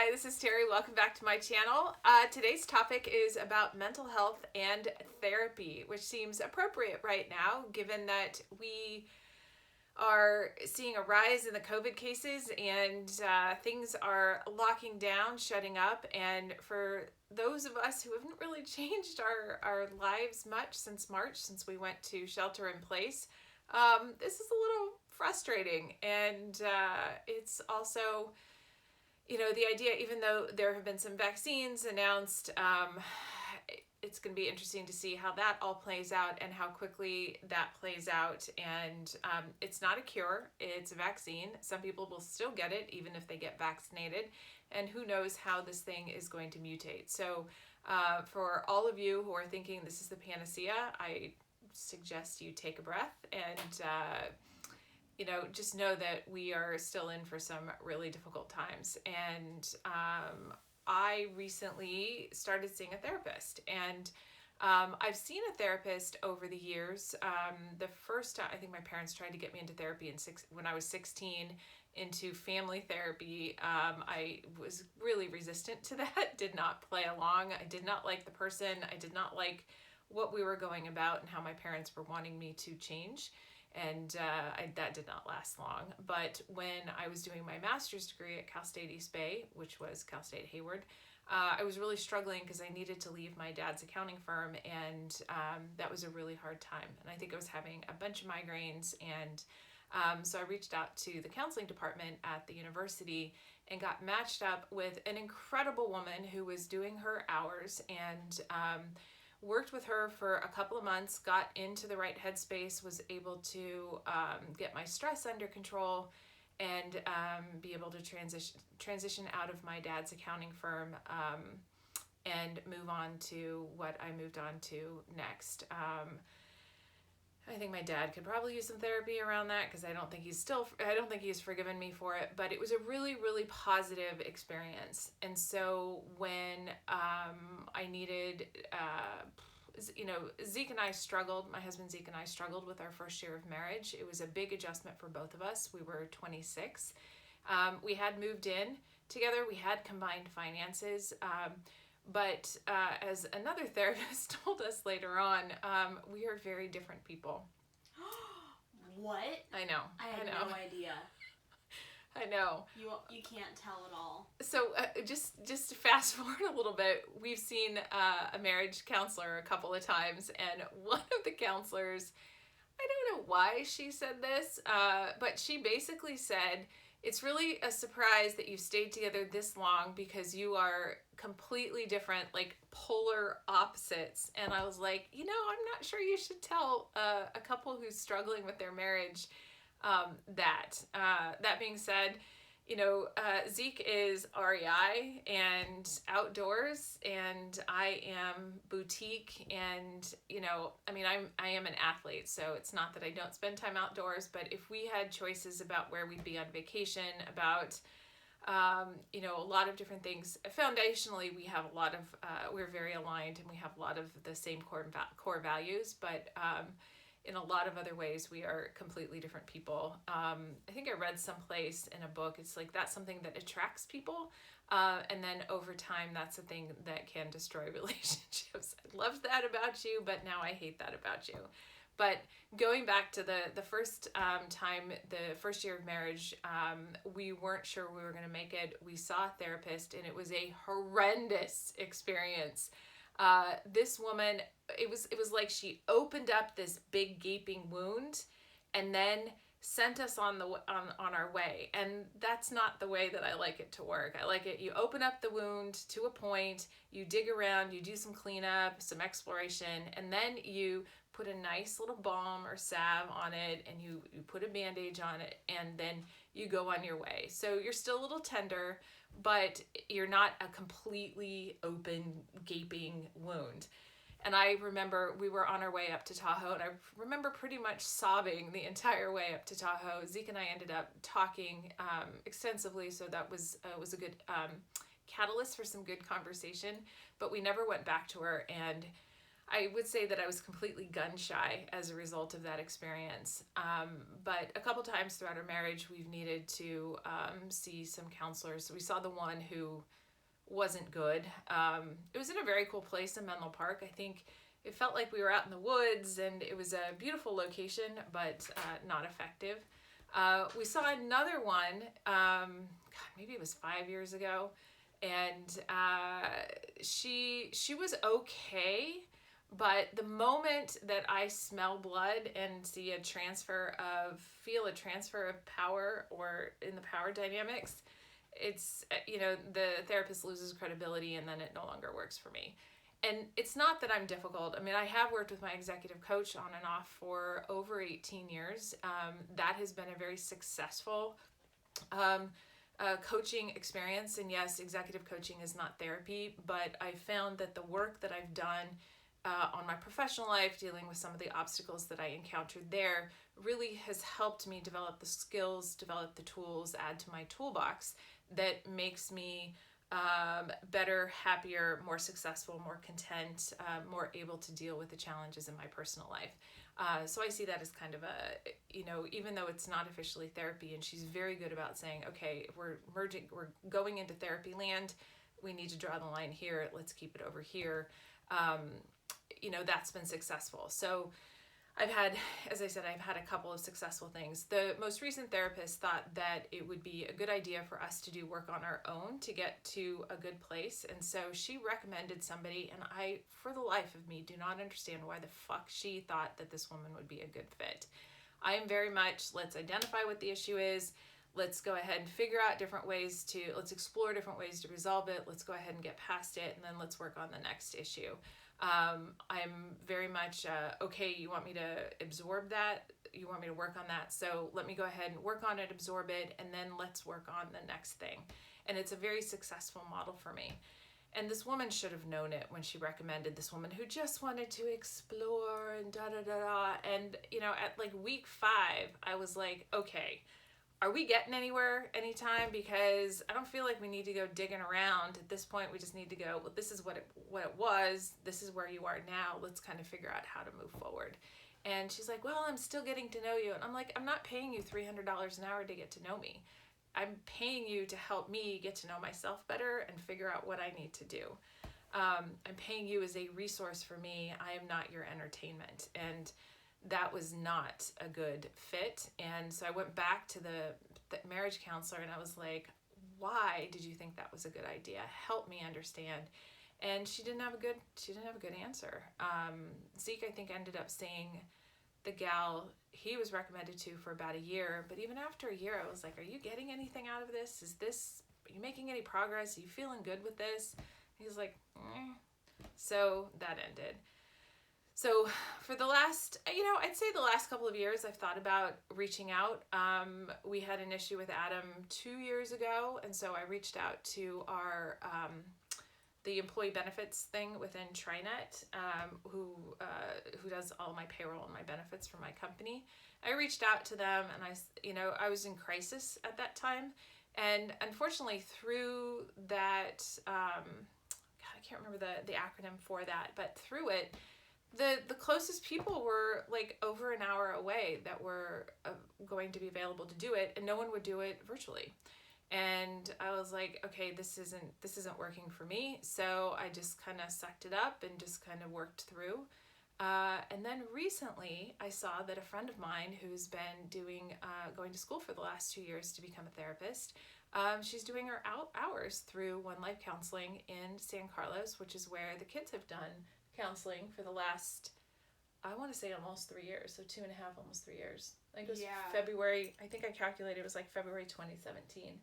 Hi, this is Terry. Welcome back to my channel. Today's topic is about mental health and therapy, which seems appropriate right now, given that we are seeing a rise in the COVID cases and things are locking down, shutting up. And for those of us who haven't really changed our lives much since March, since we went to shelter in place, this is a little frustrating. And it's also, the idea, even though there have been some vaccines announced, it's going to be interesting to see how that all plays out and how quickly that plays out. And it's not a cure, it's a vaccine. Some people will still get it even if they get vaccinated. And who knows how this thing is going to mutate. So for all of you who are thinking this is the panacea, I suggest you take a breath and just know that we are still in for some really difficult times. And I recently started seeing a therapist, and I've seen a therapist over the years. The first time, I think my parents tried to get me into therapy when I was 16, into family therapy. I was really resistant to that, did not play along. I did not like the person. I did not like what we were going about and how my parents were wanting me to change. And that did not last long. But when I was doing my master's degree at Cal State East Bay, which was Cal State Hayward, I was really struggling because I needed to leave my dad's accounting firm, and that was a really hard time. And I think I was having a bunch of migraines, and so I reached out to the counseling department at the university and got matched up with an incredible woman who was doing her hours, and worked with her for a couple of months, got into the right headspace, was able to get my stress under control, and be able to transition out of my dad's accounting firm and move on to what I moved on to next. I think my dad could probably use some therapy around that, because I don't think he's forgiven me for it, but it was a really, really positive experience. And so when I needed, Zeke and I struggled, my husband Zeke and I struggled with our first year of marriage. It was a big adjustment for both of us. We were 26. We had moved in together. We had combined finances. But as another therapist told us later on, we are very different people. What? I know. I had no idea. I know. You can't tell at all. So just to fast forward a little bit, we've seen a marriage counselor a couple of times, and one of the counselors, I don't know why she said this, but she basically said, it's really a surprise that you've stayed together this long because you are completely different, like polar opposites. And I was like, I'm not sure you should tell a couple who's struggling with their marriage that. That being said, Zeke is REI and outdoors, and I am boutique, and I am an athlete, so it's not that I don't spend time outdoors. But if we had choices about where we'd be on vacation, about a lot of different things, foundationally we have a lot of we're very aligned, and we have a lot of the same core values, but in a lot of other ways, we are completely different people. I think I read someplace in a book, it's like that's something that attracts people. And then over time, that's a thing that can destroy relationships. I loved that about you, but now I hate that about you. But going back to the first time, the first year of marriage, we weren't sure we were going to make it. We saw a therapist, and it was a horrendous experience. This woman, it was like she opened up this big gaping wound and then sent us on our way. And that's not the way that I like it to work. I like it, you open up the wound to a point, you dig around, you do some cleanup, some exploration, and then you put a nice little balm or salve on it, and you put a bandage on it, and then you go on your way. So you're still a little tender, but you're not a completely open, gaping wound. And I remember we were on our way up to Tahoe, and I remember pretty much sobbing the entire way up to Tahoe. Zeke and I ended up talking extensively, so that was a good catalyst for some good conversation. But we never went back to her, and I would say that I was completely gun shy as a result of that experience. But a couple times throughout our marriage, we've needed to see some counselors. So we saw the one who wasn't good. It was in a very cool place in Menlo Park. I think it felt like we were out in the woods, and it was a beautiful location, but not effective. We saw another one, God, maybe it was 5 years ago, and she was okay, but the moment that I smell blood and feel a transfer of power, or in the power dynamics, it's, the therapist loses credibility, and then it no longer works for me. And it's not that I'm difficult. I mean, I have worked with my executive coach on and off for over 18 years. That has been a very successful coaching experience. And yes, executive coaching is not therapy, but I found that the work that I've done on my professional life, dealing with some of the obstacles that I encountered there, really has helped me develop the skills, develop the tools, add to my toolbox that makes me better, happier, more successful, more content, more able to deal with the challenges in my personal life. So I see that as kind of even though it's not officially therapy, and she's very good about saying, okay, if we're going into therapy land, we need to draw the line here, let's keep it over here. That's been successful. So I've had a couple of successful things. The most recent therapist thought that it would be a good idea for us to do work on our own to get to a good place. And so she recommended somebody, and I, for the life of me, do not understand why the fuck she thought that this woman would be a good fit. I am very much, let's identify what the issue is. Let's go ahead and figure out let's explore different ways to resolve it. Let's go ahead and get past it, and then let's work on the next issue. I'm very much, okay, you want me to absorb that? You want me to work on that? So let me go ahead and work on it, absorb it, and then let's work on the next thing. And it's a very successful model for me. And this woman should have known it when she recommended this woman who just wanted to explore and da-da-da-da. And, at like week 5, I was like, okay, are we getting anywhere anytime? Because I don't feel like we need to go digging around. At this point, we just need to go, well, this is what it was. This is where you are now. Let's kind of figure out how to move forward. And she's like, well, I'm still getting to know you. And I'm like, I'm not paying you $300 an hour to get to know me. I'm paying you to help me get to know myself better and figure out what I need to do. I'm paying you as a resource for me. I am not your entertainment. And that was not a good fit. And so I went back to the marriage counselor, and I was like, why did you think that was a good idea? Help me understand. And she didn't have a good answer. Zeke, I think, ended up seeing the gal he was recommended to for about a year. But even after a year, I was like, are you getting anything out of this? Are you making any progress? Are you feeling good with this? He's like, So that ended. So for the last, I'd say the last couple of years, I've thought about reaching out. We had an issue with Adam 2 years ago, and so I reached out to our the employee benefits thing within TriNet, who does all my payroll and my benefits for my company. I reached out to them, and I was in crisis at that time, and unfortunately through that, I can't remember the acronym for that, but through it, the closest people were like over an hour away that were going to be available to do it, and no one would do it virtually. And I was like, okay, this isn't working for me. So I just kind of sucked it up and just kind of worked through. And then recently I saw that a friend of mine who's been going to school for the last 2 years to become a therapist, she's doing her hours through One Life Counseling in San Carlos, which is where the kids have done counseling for the last, I want to say almost 3 years, so 2.5, almost 3 years. I think it was February, I think I calculated it was like February 2017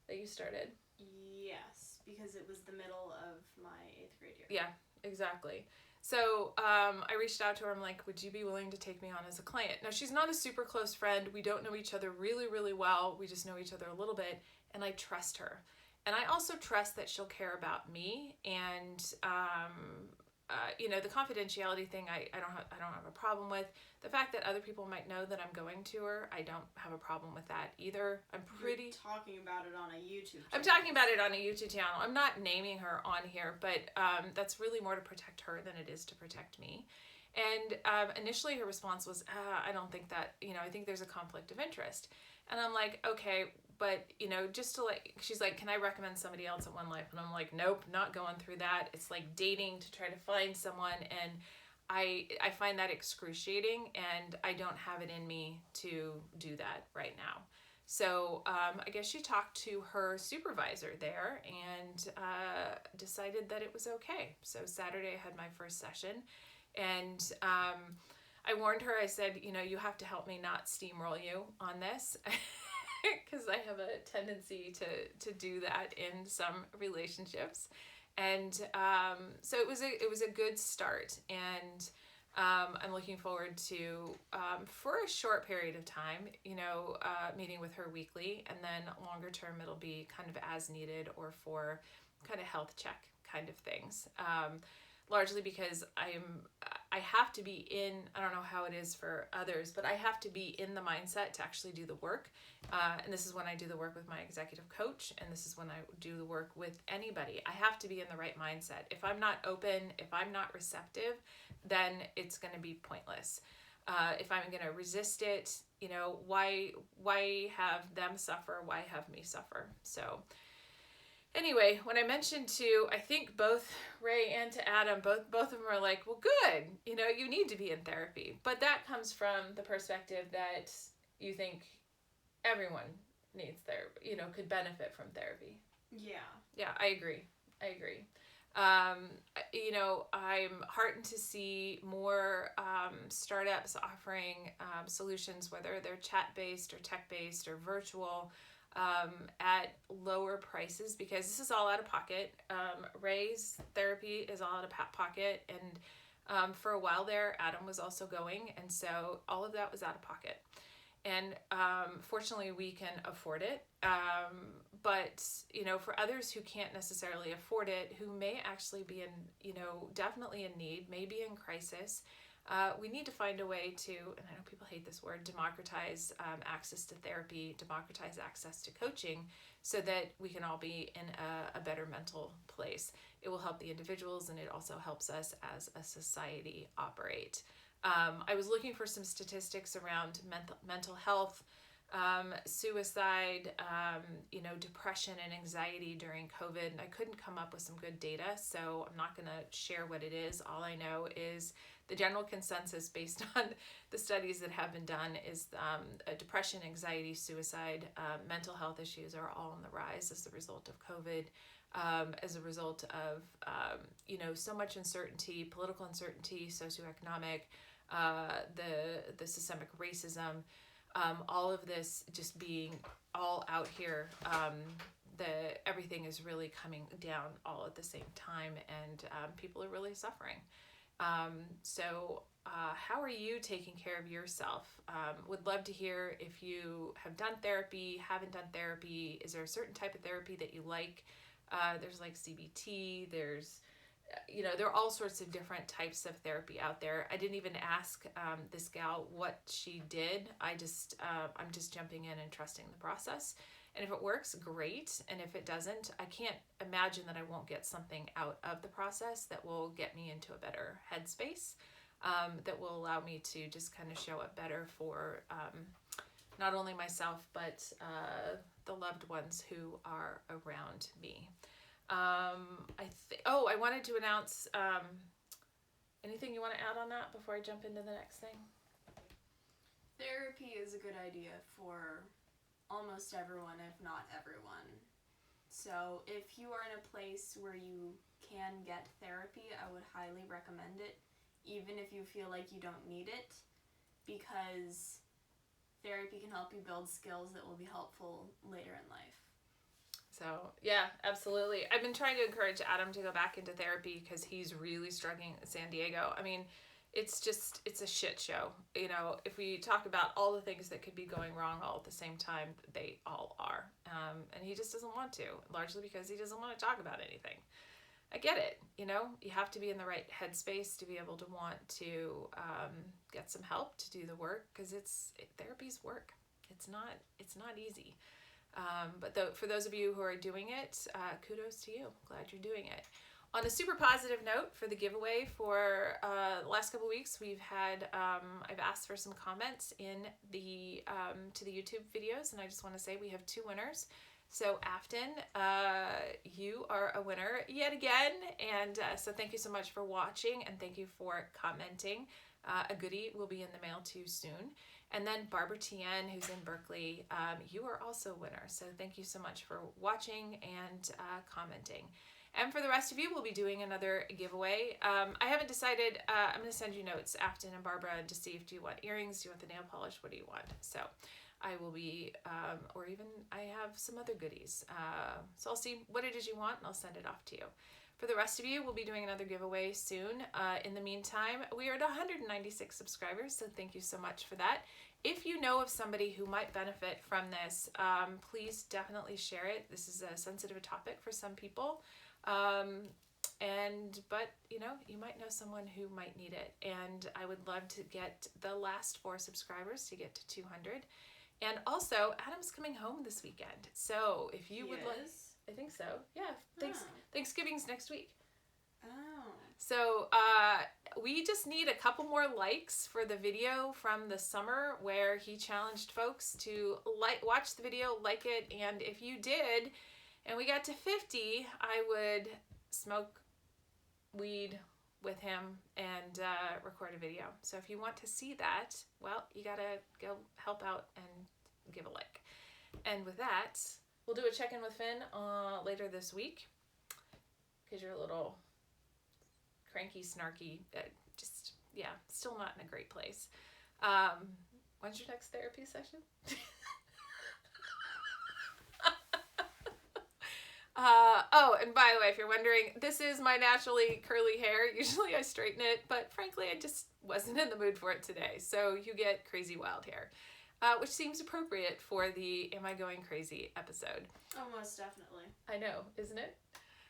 that you started. Yes, because it was the middle of my 8th grade year. Yeah, exactly. So I reached out to her. I'm like, would you be willing to take me on as a client? Now, she's not a super close friend. We don't know each other really, really well. We just know each other a little bit, and I trust her. And I also trust that she'll care about me, and the confidentiality thing, I don't have a problem with. The fact that other people might know that I'm going to her, I don't have a problem with that either. You're talking about it on a YouTube channel. I'm talking about it on a YouTube channel. I'm not naming her on here, but that's really more to protect her than it is to protect me. And initially her response was, I don't think that, I think there's a conflict of interest. And I'm like, okay, but, just to she's like, can I recommend somebody else at One Life? And I'm like, nope, not going through that. It's like dating to try to find someone. And I find that excruciating, and I don't have it in me to do that right now. So I guess she talked to her supervisor there and decided that it was okay. So Saturday I had my first session, and I warned her. I said, you have to help me not steamroll you on this, because I have a tendency to do that in some relationships. And so it was a good start, and I'm looking forward to, for a short period of time, meeting with her weekly, and then longer term it'll be kind of as needed or for kind of health check kind of things. Largely because I have to be in, I don't know how it is for others, but I have to be in the mindset to actually do the work. And this is when I do the work with my executive coach, and this is when I do the work with anybody. I have to be in the right mindset. If I'm not open, if I'm not receptive, then it's going to be pointless. If I'm going to resist it, why have them suffer? Why have me suffer? So anyway, when I mentioned to, I think both Rei and to Adam, both of them are like, well, good, you need to be in therapy. But that comes from the perspective that you think everyone needs therapy, could benefit from therapy. Yeah. Yeah, I agree. I'm heartened to see more startups offering solutions, whether they're chat-based or tech-based or virtual, at lower prices, because this is all out of pocket. Rei's therapy is all out of pocket, and for a while there, Adam was also going, and so all of that was out of pocket. And fortunately, we can afford it. But for others who can't necessarily afford it, who may actually be in, definitely in need, maybe in crisis, we need to find a way to, and I know people hate this word, democratize access to therapy, democratize access to coaching, so that we can all be in a better mental place. It will help the individuals, and it also helps us as a society operate. I was looking for some statistics around mental health, suicide, depression and anxiety during COVID, and I couldn't come up with some good data, so I'm not going to share what it is. All I know is the general consensus based on the studies that have been done is depression, anxiety, suicide, mental health issues are all on the rise as a result of COVID, as a result of, so much uncertainty, political uncertainty, socioeconomic, the systemic racism, all of this just being all out here. Everything is really coming down all at the same time, and people are really suffering. So how are you taking care of yourself? Would love to hear if you have done therapy, haven't done therapy. Is there a certain type of therapy that you like? There's like CBT, there's there are all sorts of different types of therapy out there. I didn't even ask this gal what she did. I'm just jumping in and trusting the process. And if it works, great. And if it doesn't, I can't imagine that I won't get something out of the process that will get me into a better headspace, that will allow me to just kind of show up better for not only myself, but the loved ones who are around me. I wanted to announce, anything you want to add on that before I jump into the next thing? Therapy is a good idea for almost everyone, if not everyone. So if you are in a place where you can get therapy, I would highly recommend it, even if you feel like you don't need it, because therapy can help you build skills that will be helpful later in life. So, yeah, absolutely. I've been trying to encourage Adam to go back into therapy because he's really struggling in San Diego. I mean, it's a shit show. If we talk about all the things that could be going wrong all at the same time, they all are. And he just doesn't want to, largely because he doesn't want to talk about anything. I get it. You know, you have to be in the right headspace to be able to want to get some help to do the work, because therapy's work. It's not easy. But for those of you who are doing it, kudos to you. Glad you're doing it. On a super positive note, for the giveaway for the last couple weeks, we've had I've asked for some comments in the to the YouTube videos, and I just want to say we have 2 winners. So Afton, you are a winner yet again, and so thank you so much for watching, and thank you for commenting. A goodie will be in the mail to you soon. And then Barbara TN, who's in Berkeley, you are also a winner. So thank you so much for watching and commenting. And for the rest of you, we'll be doing another giveaway. I haven't decided. I'm going to send you notes, Afton and Barbara, to see if do you want earrings, do you want the nail polish, what do you want? So I will be, or even I have some other goodies. So I'll see what it is you want, and I'll send it off to you. For the rest of you, we'll be doing another giveaway soon. In the meantime, we are at 196 subscribers, so thank you so much for that. If you know of somebody who might benefit from this, please definitely share it. This is a sensitive topic for some people. But you know, you might know someone who might need it. And I would love to get the last 4 subscribers to get to 200. And also, Adam's coming home this weekend. So if you would like, I think so. Yeah. Thanksgiving's next week. Oh. So we just need a couple more likes for the video from the summer where he challenged folks to watch the video, like it, and if you did, and we got to 50, I would smoke weed with him and record a video. So if you want to see that, well, you gotta go help out and give a like. And with that, we'll do a check-in with Finn later this week, because you're a little cranky, snarky, still not in a great place. When's your next therapy session? And by the way, if you're wondering, this is my naturally curly hair. Usually I straighten it, but frankly, I just wasn't in the mood for it today. So you get crazy wild hair, which seems appropriate for the Am I Going Crazy episode. Almost definitely. I know, isn't it?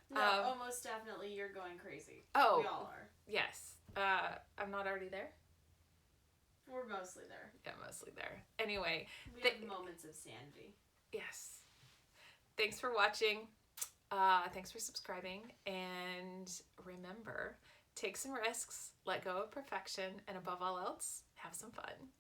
No, almost definitely you're going crazy. Oh. We all are. Yes. I'm not already there? We're mostly there. Yeah, mostly there. Anyway. We have moments of sanity. Yes. Thanks for watching. Thanks for subscribing. And remember, take some risks, let go of perfection, and above all else, have some fun.